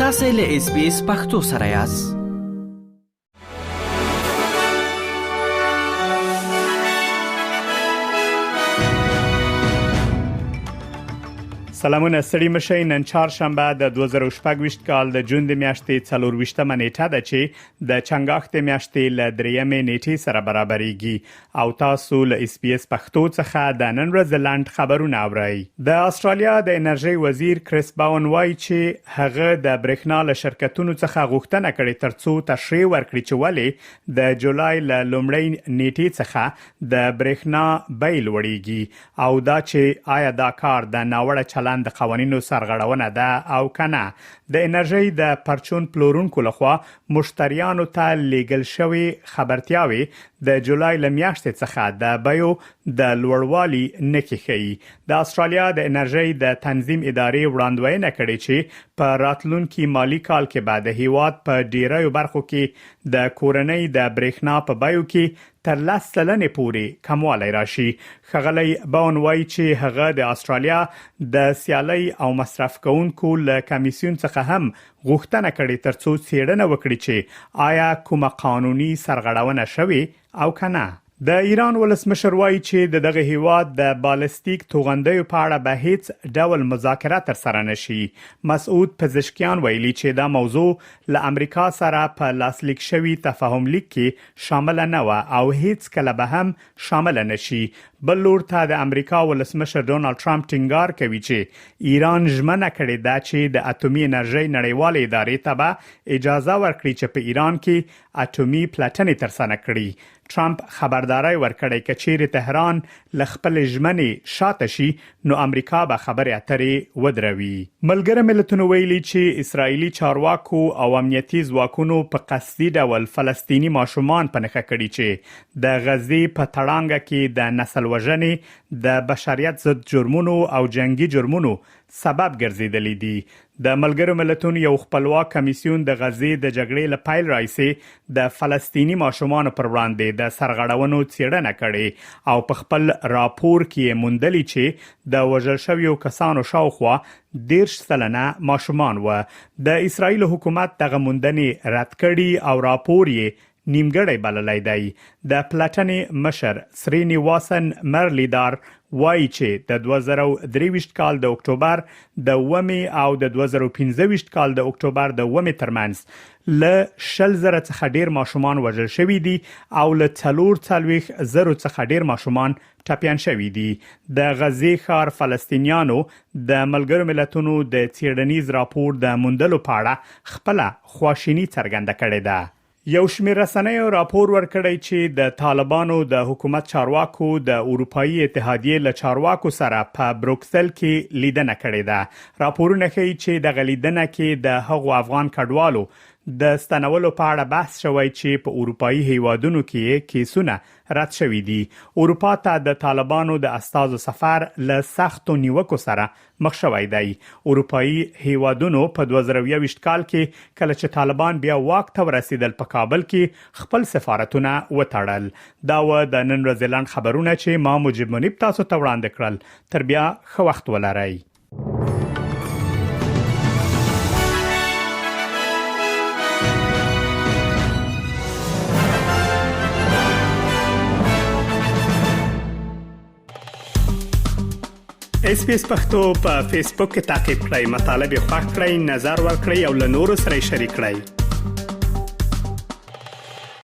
تاسو له SBS پښتو سره یاست. سلامونه ستړي مشئ. نن چهارشنبه د 2024 کال د جون د میاشتې 24مه نیټه ده چې د چنګاښ د میاشتې ل 3مې نیټې سره برابرېږي او تاسو له SBS پښتو څخه د نن ورځ لاند خبرونه اورئ. د استرالیا د انرژي وزیر کریس باون وایي چې هغه د برېښنا له شرکتونو څخه غوښتنه کړې ترڅو تشریح ورکړي چې ولې د جولای ل لومړۍ نیټې څخه د برېښنا بیل وړيږي او دا چې آیا دا کار د ناوړه چلند د قوانینو سرغړونه ده او کنه. د انرژي د پرچون پلورونکو لخوا مشتریانو ته لیږل شوی خبرتیاوي د جولای ل میاشتې څخه د بیو د لوړوالي نښې ښيي. د استرالیا د انرژي د تنظیم ادارې وړاندوینه کړې چې په راتلونکي مالی کال کې بعد هیواد په ډیرو برخو کې د کورنۍ د برېښنا په بیو کې تر 10% پورې کموالی راشي. ښاغلی باون وایي چې هغه د استرالیا د سیالي او مصرف کوونکو له کمیسیون څخه هم غوښتنه کړې ترڅو څېړنه وکړي چې آیا کومه قانوني سرغړونه شوې او کنه. د ایران ولسمشر وایي چې دغه هیواد د بالستیک توغندیو په اړه به هیڅ ډول مذاکره تر سره نشي. مسعود پزشکیان ویلي چې دا موضوع له امریکا سره په لاسلیک شوی تفاهم لیک کې شامل نه و او هیڅ کله به هم شامل نشي. بل لور ته د امریکا ولسمشر ډونالد ټرمپ ټینګار کوي چې ایران ژمنه کړې ده چې د اټومي انرژي نړیوالې ادارې ته به اجازه ورکړي چې په ایران کې اټومي پلټنې ترسره کړي. ټرمپ خبرداري ورکړې چې چیرې تهران ل خپل ژمنې شاته شي نو امریکا به خبرې اترې ودروي. ملګری ملتونو ویلي چې اسرایلی چارواکو او امنیتي ځواکونو په قصدي ډول فلسطینی ماشومان په نښه کړي چې د غزې په تړانګه کې د نسل وژنې د بشریت ضد جرمونو او جنگي جرمونو سبب ګرځیدلی دي. د ملګرو ملتونو یو خپلواک کمیسیون د غزې د جګړې له پیل راځي د فلسطینی ماشومان پر وړاندې د سرغړونو څېړنه کړې او په خپل راپور کې موندلي چې د وژل شویو کسانو شاوخوا 10% ماشومان و. د اسرایل حکومت دغه موندنې رد کړي او راپور یې نیمګړی بللی دی. د پلټنې مشر سرینی واسن مرلیدار وایي چې د 2023 کال د اکتوبر د 1 او د 2015 کال د اکتوبر د 1 ترمنځ له 20,000 څخه ډیر ماشومان وژل شوي دي او له 40,000 څخه ډیر ماشومان ټپیان شوي دي. د غزې ښار فلسطینیانو د ملګرو ملتونو د څېړنیز راپور د موندلو په اړه خپل خواشینی څرګنده کړې ده. یو شمېر رسنیو راپور ورکړی چې د طالبانو د حکومت چارواکو د اروپאי اتحادیې له چارواکو سره په بروکسل کې لیدنه کړې ده. راپورونه ښیي چې د لیدنه کې د هغو افغان کډوالو د ستنولو په اړه بحث شوی چې په اروپאי هیوادونو کې کیسونه رد شوي دي. اروپا ته د طالبانو د استازو سفر له سختو نیوکو سره مخ شوی دی. اروپאי هیوادونو په 2021 کال کې کله چې طالبان بیا واک ته ورسېدل په کابل کې خپل سفارتونه وتړل. دا و د نن ورځې لاند خبرونه چې ما مجيب منیب تاسو ته وړاندې کړل. تر بیا ښه وخت ولرئ. SBS پښتو په فیسبوک کې تعقیب کړئ، مطالب یې خوښ کړئ، نظر ورکړئ او له نورو سره شریک کړئ.